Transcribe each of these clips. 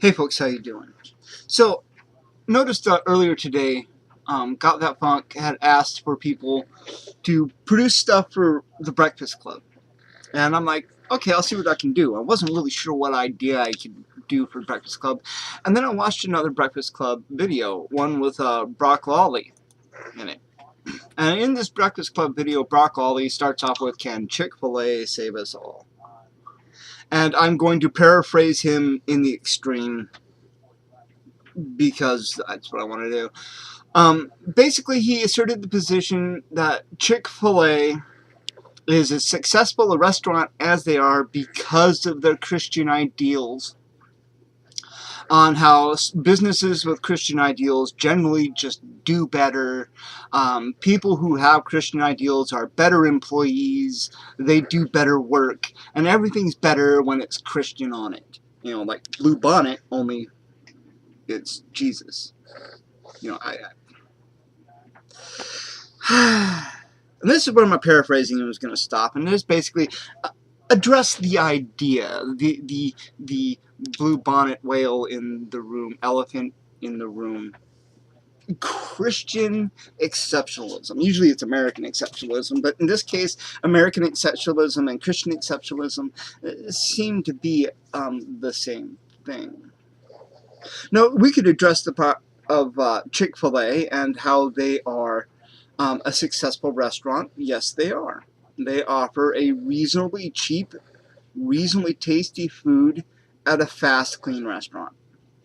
Hey folks, how you doing? So, noticed earlier today, Got That Funk had asked for people to produce stuff for the Breakfast Club. And I'm like, okay, I'll see what I can do. I wasn't really sure what idea I could do for Breakfast Club. And then I watched another Breakfast Club video, one with Brock Lawley in it. And in this Breakfast Club video, Brock Lawley starts off with, "Can Chick-fil-A save us all?" And I'm going to paraphrase him in the extreme because that's what I want to do. Basically, he asserted the position that Chick-fil-A is as successful a restaurant as they are because of their Christian ideals, on how businesses with Christian ideals generally just do better. People who have Christian ideals are better employees, they do better work, and everything's better when it's Christian on it. You know, like Blue Bonnet, only it's Jesus. You know, and this is where my paraphrasing was going to stop, and this basically address the idea, the blue bonnet whale in the room, elephant in the room. Christian exceptionalism. Usually it's American exceptionalism, but in this case, American exceptionalism and Christian exceptionalism seem to be the same thing. Now, we could address the part of Chick-fil-A and how they are a successful restaurant. Yes, they are. They offer a reasonably cheap, reasonably tasty food at a fast, clean restaurant.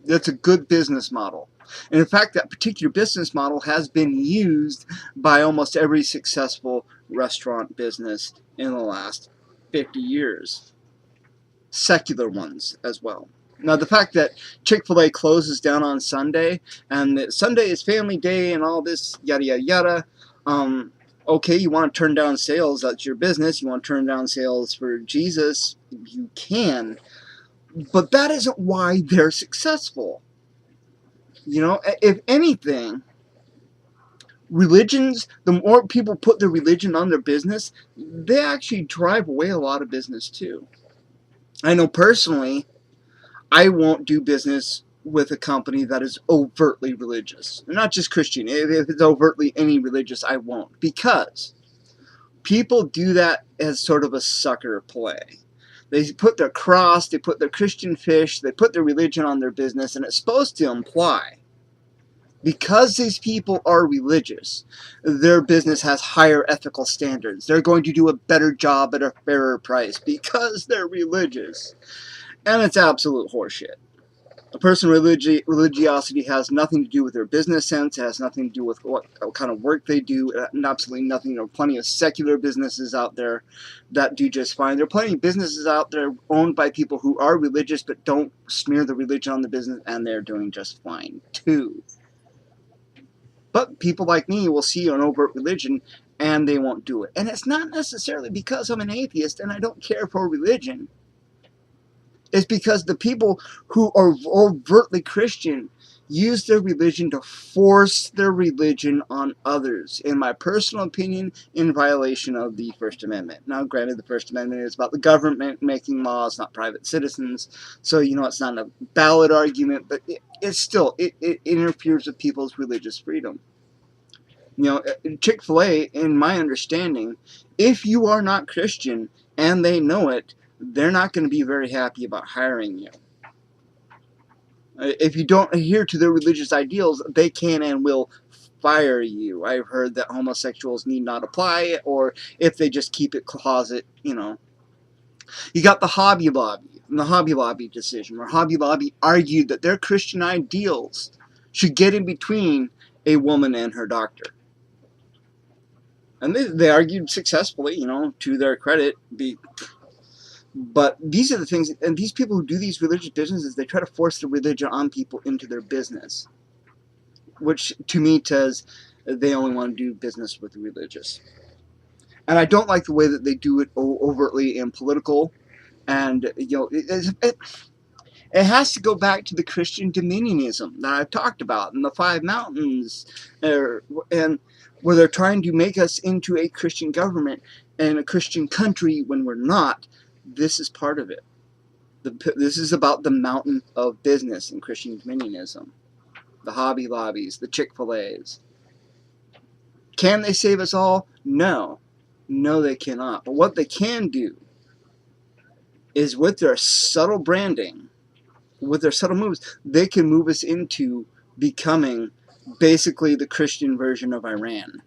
That's a good business model. And in fact, that particular business model has been used by almost every successful restaurant business in the last 50 years. Secular ones as well. Now, the fact that Chick-fil-A closes down on Sunday, and that Sunday is family day and all this yada yada yada, okay, you want to turn down sales, that's your business. You want to turn down sales for Jesus, you can. But that isn't why they're successful. You know, if anything, religions, the more people put their religion on their business, they actually drive away a lot of business too. I know personally, I won't do business with a company that is overtly religious. Not just Christian. If it's overtly any religious, I won't. Because people do that as sort of a sucker play. They put their cross, they put their Christian fish, they put their religion on their business, and it's supposed to imply, because these people are religious, their business has higher ethical standards. They're going to do a better job at a fairer price because they're religious. And it's absolute horseshit. A person's religiosity has nothing to do with their business sense. It has nothing to do with what kind of work they do. And absolutely nothing. There are plenty of secular businesses out there that do just fine. There are plenty of businesses out there owned by people who are religious but don't smear the religion on the business, and they're doing just fine too. But people like me will see an overt religion and they won't do it. And it's not necessarily because I'm an atheist and I don't care for religion. It's because the people who are overtly Christian use their religion to force their religion on others, in my personal opinion, in violation of the First Amendment. Now, granted, the First Amendment is about the government making laws, not private citizens, so, you know, it's not a valid argument, but it interferes with people's religious freedom. You know, Chick-fil-A, in my understanding, if you are not Christian and they know it, they're not going to be very happy about hiring you. If you don't adhere to their religious ideals, they can and will fire you. I've heard that homosexuals need not apply, or if they just keep it closet, you know. You got the Hobby Lobby, and the Hobby Lobby decision, where Hobby Lobby argued that their Christian ideals should get in between a woman and her doctor. And they argued successfully, you know, to their credit. But these are the things, and these people who do these religious businesses, they try to force the religion on people into their business, which to me says they only want to do business with the religious. And I don't like the way that they do it overtly and political, and, you know, it has to go back to the Christian dominionism that I've talked about in the Five Mountains, and where they're trying to make us into a Christian government and a Christian country when we're not. This is part of it. This is about the mountain of business in Christian dominionism. The Hobby Lobbies, the Chick-fil-A's. Can they save us all? No. No, they cannot. But what they can do is with their subtle branding, with their subtle moves, they can move us into becoming basically the Christian version of Iran.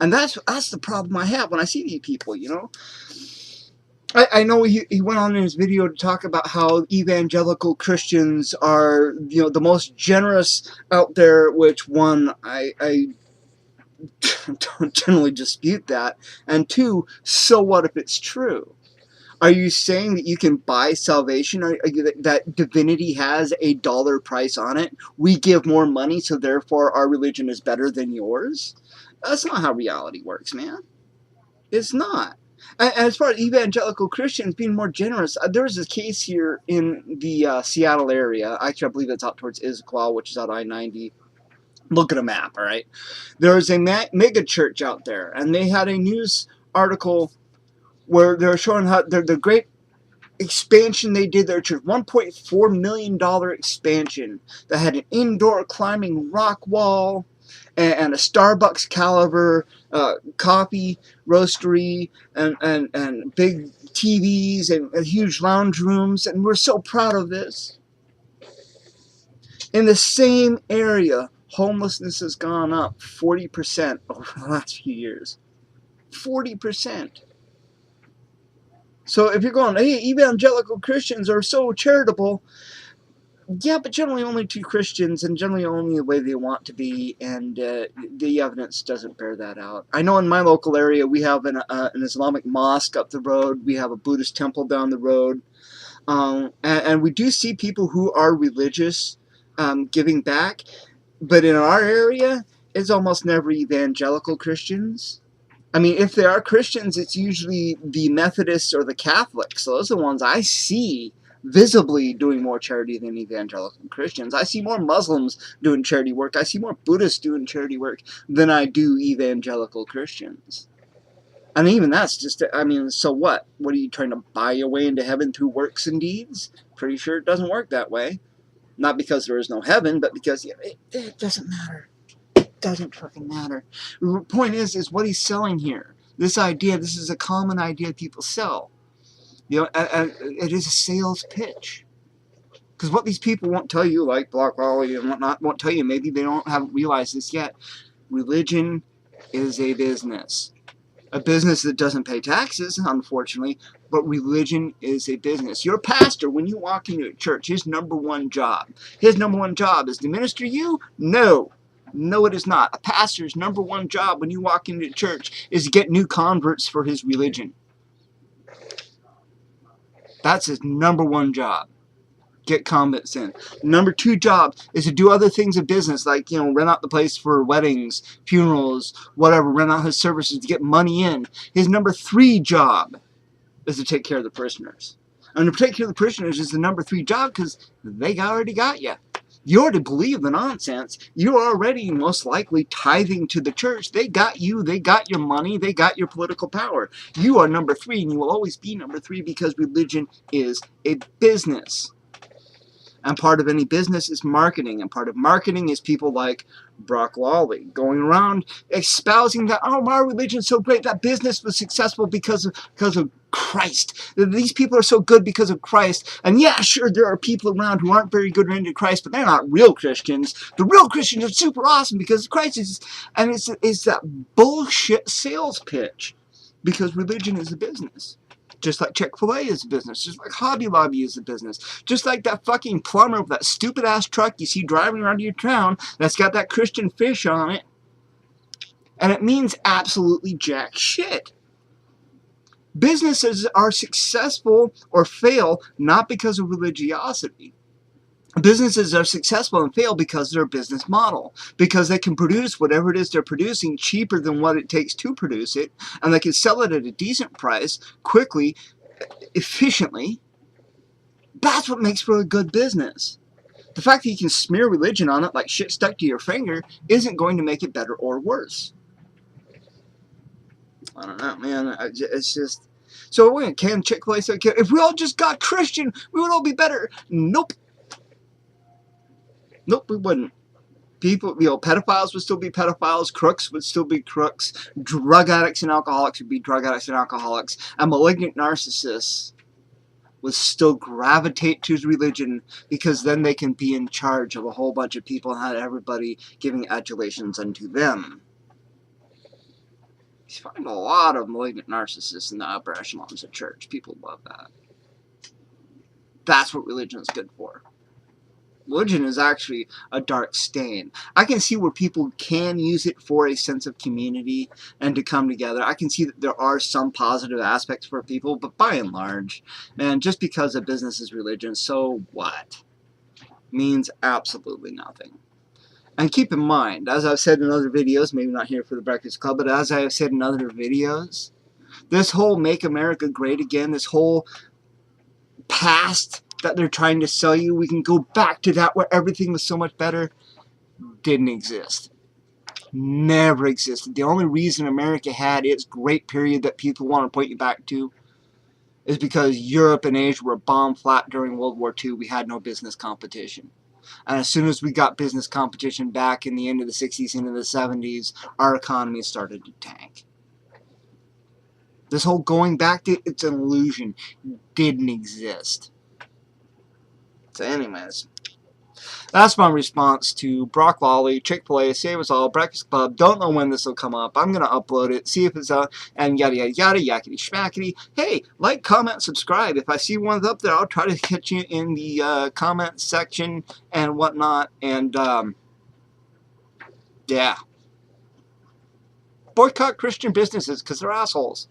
And that's the problem I have when I see these people, I know he went on in his video to talk about how evangelical Christians are, the most generous out there, which one, I don't generally dispute that, and two, so what if it's true? Are you saying that you can buy salvation? That divinity has a dollar price on it? We give more money, so therefore our religion is better than yours? That's not how reality works, man. It's not. And as far as evangelical Christians being more generous, there was a case here in the Seattle area. Actually, I believe it's out towards Issaquah, which is out I-90. Look at a map, all right? There's a mega church out there, and they had a news article where they're showing how the great expansion they did their church, $1.4 million expansion that had an indoor climbing rock wall and a Starbucks caliber coffee roastery and big TVs and huge lounge rooms, and we're so proud of this. In the same area, homelessness has gone up 40% over the last few years. 40%. So if you're going, hey, evangelical Christians are so charitable, yeah, but generally only two Christians, and generally only the way they want to be, and the evidence doesn't bear that out. I know in my local area we have an Islamic mosque up the road, we have a Buddhist temple down the road, and we do see people who are religious giving back, but in our area, it's almost never evangelical Christians. I mean, if there are Christians, it's usually the Methodists or the Catholics. So those are the ones I see visibly doing more charity than evangelical Christians. I see more Muslims doing charity work. I see more Buddhists doing charity work than I do evangelical Christians. And even that's just, I mean, so what? What are you trying to buy your way into heaven through works and deeds? Pretty sure it doesn't work that way. Not because there is no heaven, but because it doesn't matter. Doesn't fucking matter. The point is what he's selling here. This idea, this is a common idea people sell. It is a sales pitch. Because what these people won't tell you, like Brock Lawley and whatnot, won't tell you, maybe they haven't realized this yet. Religion is a business. A business that doesn't pay taxes, unfortunately, but religion is a business. Your pastor, when you walk into a church, his number one job is to minister you? No. No, it is not. A pastor's number one job when you walk into church is to get new converts for his religion. That's his number one job. Get converts in. Number two job is to do other things of business, like, rent out the place for weddings, funerals, whatever, rent out his services to get money in. His number three job is to take care of the parishioners. And to take care of the parishioners is the number three job because they already got you. You already believe the nonsense. You're already most likely tithing to the church. They got you. They got your money. They got your political power. You are number three, and you will always be number three because religion is a business. And part of any business is marketing. And part of marketing is people like Brock Lawley going around espousing that, oh, my religion's so great. That business was successful because of Christ. These people are so good because of Christ. And yeah, sure, there are people around who aren't very good into Christ, but they're not real Christians. The real Christians are super awesome because Christ is... And it's that bullshit sales pitch. Because religion is a business. Just like Chick-fil-A is a business. Just like Hobby Lobby is a business. Just like that fucking plumber with that stupid-ass truck you see driving around your town that's got that Christian fish on it. And it means absolutely jack shit. Businesses are successful or fail not because of religiosity. Businesses are successful and fail because of their business model. Because they can produce whatever it is they're producing cheaper than what it takes to produce it. And they can sell it at a decent price, quickly, efficiently. That's what makes for a good business. The fact that you can smear religion on it like shit stuck to your finger isn't going to make it better or worse. I don't know, man. It's just... So can Chick-fil-A say, if we all just got Christian, we would all be better? Nope. Nope, we wouldn't. People, pedophiles would still be pedophiles, crooks would still be crooks, drug addicts and alcoholics would be drug addicts and alcoholics, and malignant narcissists would still gravitate to religion, because then they can be in charge of a whole bunch of people and have everybody giving adulations unto them. You find a lot of malignant narcissists in the upper echelons of church. People love that. That's what religion is good for. Religion is actually a dark stain. I can see where people can use it for a sense of community and to come together. I can see that there are some positive aspects for people, but by and large, man, just because a business is religion, so what? Means absolutely nothing. And keep in mind, as I've said in other videos, maybe not here for the Breakfast Club, but as I have said in other videos, this whole Make America Great Again, this whole past that they're trying to sell you, we can go back to that where everything was so much better, didn't exist. Never existed. The only reason America had its great period that people want to point you back to is because Europe and Asia were bombed flat during World War II. We had no business competition. And as soon as we got business competition back in the end of the 60s, into the 70s, our economy started to tank. This whole going back to it's an illusion. Didn't exist. So anyways, that's my response to Brock Lawley, Chick-fil-A, Save Us All, Breakfast Club. Don't know when this will come up. I'm going to upload it, see if it's out, and yada yada yada, yakety schmackety. Hey, like, comment, subscribe. If I see one up there, I'll try to catch you in the comment section and whatnot. And, yeah. Boycott Christian businesses because they're assholes.